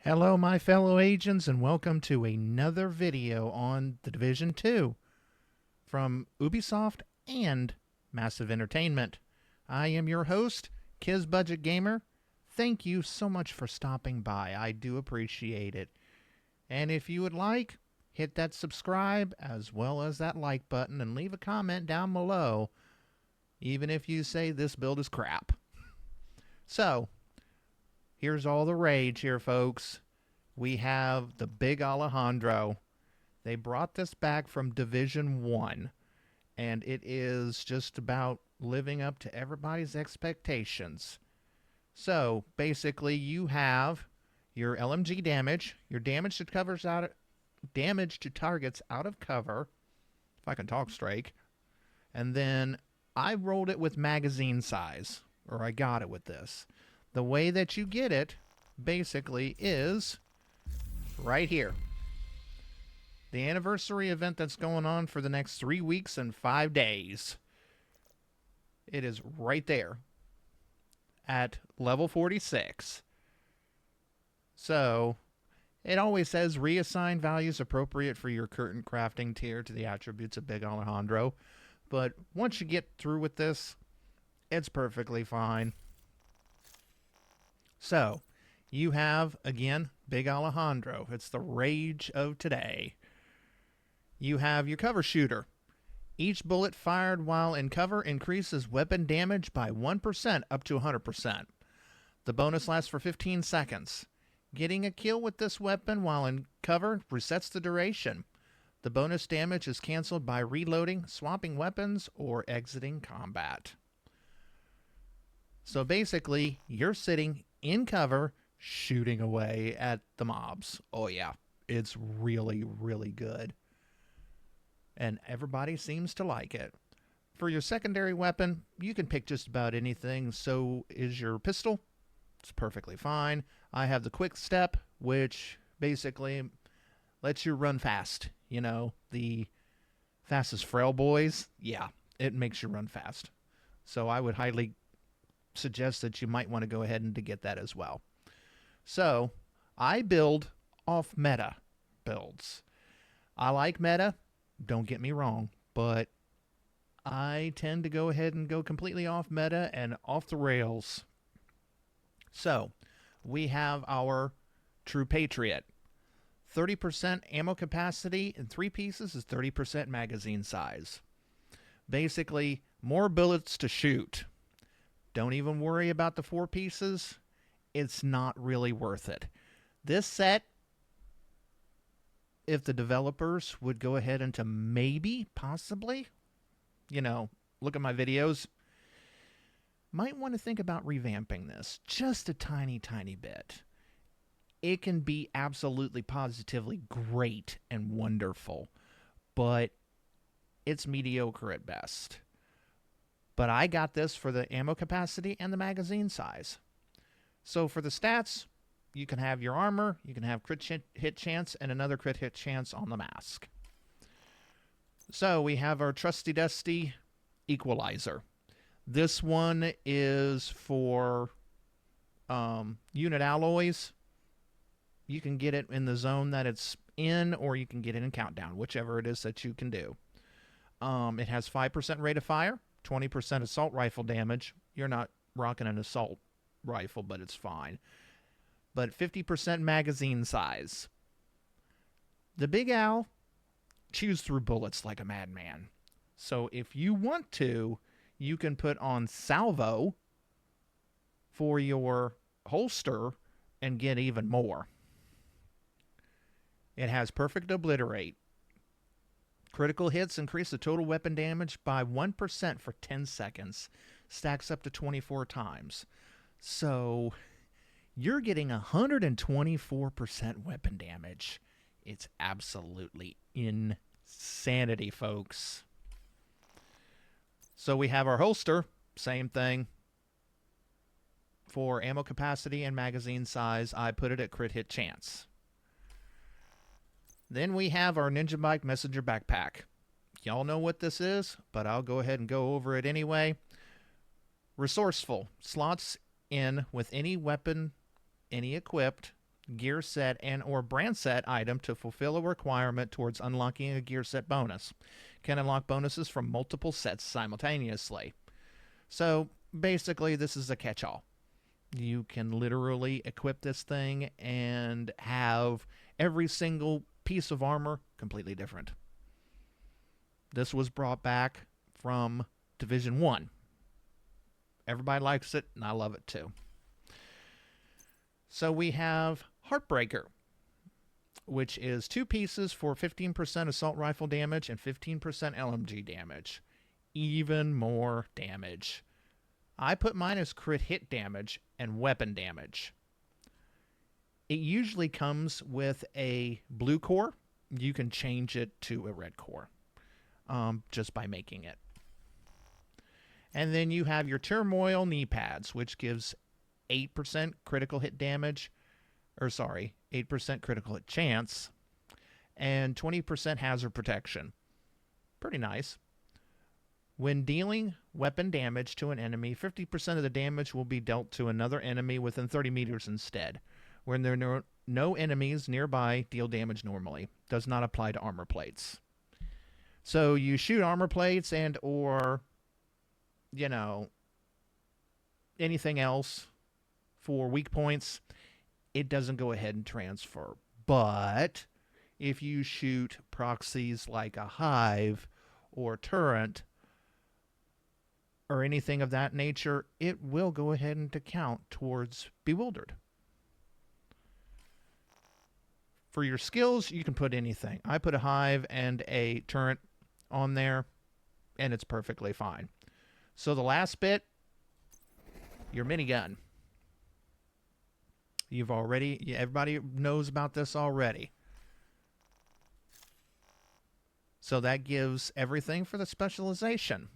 Hello, my fellow agents, and welcome to another video on The Division 2 from Ubisoft and Massive Entertainment. I am your host, Kiz Budget Gamer. Thank you so much for stopping by. I do appreciate it. And if you would like, hit that subscribe as well as that like button and leave a comment down below, even if you say this build is crap. So, here's all the rage here, folks. We have the Big Alejandro. They brought this back from Division 1, and it is just about living up to everybody's expectations. So, basically, you have your LMG damage, your damage to targets out of cover, if I can talk straight, and then I rolled it with magazine size, or I got it with this. The way that you get it, basically, is right here. The anniversary event that's going on for the next 3 weeks and 5 days. It is right there at level 46. So, it always says reassign values appropriate for your current crafting tier to the attributes of Big Alejandro. But once you get through with this, it's perfectly fine. So, you have, again, Big Alejandro. It's the rage of today. You have your cover shooter. Each bullet fired while in cover increases weapon damage by 1% up to 100%. The bonus lasts for 15 seconds. Getting a kill with this weapon while in cover resets the duration. The bonus damage is canceled by reloading, swapping weapons, or exiting combat. So basically, you're sitting in cover, shooting away at the mobs. Oh yeah, it's really, really good. And everybody seems to like it. For your secondary weapon, you can pick just about anything. So is your pistol. It's perfectly fine. I have the quick step, which basically lets you run fast. You know, the fastest frail boys. Yeah, it makes you run fast. So I would highly suggest that you might want to go ahead and to get that as well. So, I build off meta builds. I like meta, don't get me wrong, but I tend to go ahead and go completely off meta and off the rails. So, we have our True Patriot. 30% ammo capacity in 3 pieces is 30% magazine size. Basically, more bullets to shoot. Don't even worry about the 4 pieces. It's not really worth it. This set, if the developers would go ahead and to maybe, possibly, look at my videos, might want to think about revamping this just a tiny, tiny bit. It can be absolutely, positively great and wonderful, but it's mediocre at best. But I got this for the ammo capacity and the magazine size. So for the stats, you can have your armor, you can have crit hit chance, and another crit hit chance on the mask. So we have our trusty dusty equalizer. This one is for unit alloys. You can get it in the zone that it's in, or you can get it in countdown, whichever it is that you can do. It has 5% rate of fire, 20% assault rifle damage. You're not rocking an assault rifle, but it's fine. But 50% magazine size. The Big Al chews through bullets like a madman. So if you want to, you can put on salvo for your holster and get even more. It has perfect obliterate. Critical hits increase the total weapon damage by 1% for 10 seconds. Stacks up to 24 times. So, you're getting 124% weapon damage. It's absolutely insanity, folks. So we have our holster. Same thing. For ammo capacity and magazine size, I put it at crit hit chance. Then we have our Ninja Bike Messenger Backpack. Y'all know what this is, but I'll go ahead and go over it anyway. Resourceful. Slots in with any weapon, any equipped, gear set and or brand set item to fulfill a requirement towards unlocking a gear set bonus. Can unlock bonuses from multiple sets simultaneously. So basically this is a catch-all. You can literally equip this thing and have every single piece of armor completely different. This was brought back from Division 1. Everybody likes it, and I love it too. So we have Heartbreaker, which is 2 pieces for 15% assault rifle damage and 15% LMG damage. Even more damage. I put mine as crit hit damage and weapon damage. It usually comes with a blue core. You can change it to a red core just by making it. And then you have your Turmoil knee pads, which gives 8% critical hit damage, 8% critical hit chance, and 20% hazard protection. Pretty nice. When dealing weapon damage to an enemy, 50% of the damage will be dealt to another enemy within 30 meters instead. When there are no enemies nearby, deal damage normally. Does not apply to armor plates. So you shoot armor plates and or, anything else for weak points, it doesn't go ahead and transfer. But if you shoot proxies like a hive or turret or anything of that nature, it will go ahead and count towards Bewildered. For your skills, you can put anything. I put a hive and a turret on there, and it's perfectly fine. So the last bit, your minigun. Everybody knows about this already. So that gives everything for the specialization.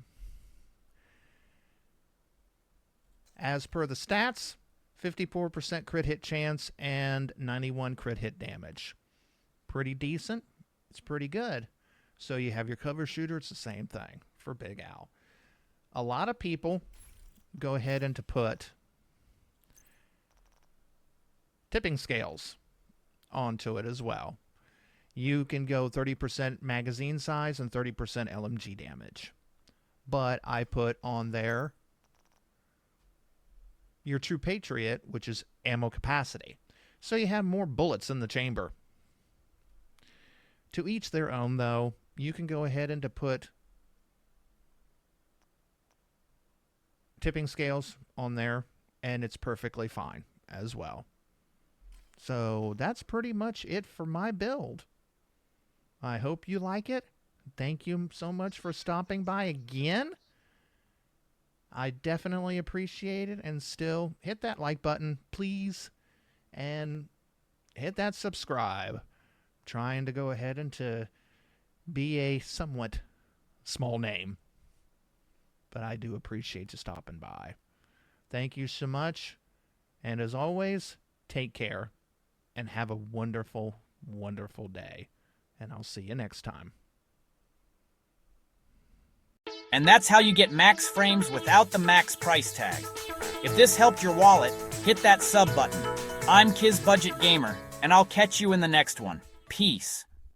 As per the stats, 54% crit hit chance and 91 crit hit damage. Pretty decent. It's pretty good. So you have your cover shooter. It's the same thing for Big Al. A lot of people go ahead and to put tipping scales onto it as well. You can go 30% magazine size and 30% LMG damage. But I put on there your True Patriot, which is ammo capacity. So you have more bullets in the chamber. To each their own, though. You can go ahead and to put tipping scales on there, and it's perfectly fine as well. So that's pretty much it for my build. I hope you like it. Thank you so much for stopping by again. I definitely appreciate it, and still hit that like button, please, and hit that subscribe. Trying to go ahead and to be a somewhat small name, but I do appreciate you stopping by. Thank you so much, and as always, take care and have a wonderful, wonderful day, and I'll see you next time. And that's how you get max frames without the max price tag. If this helped your wallet, hit that sub button. I'm Kiz Budget Gamer, and I'll catch you in the next one. Peace.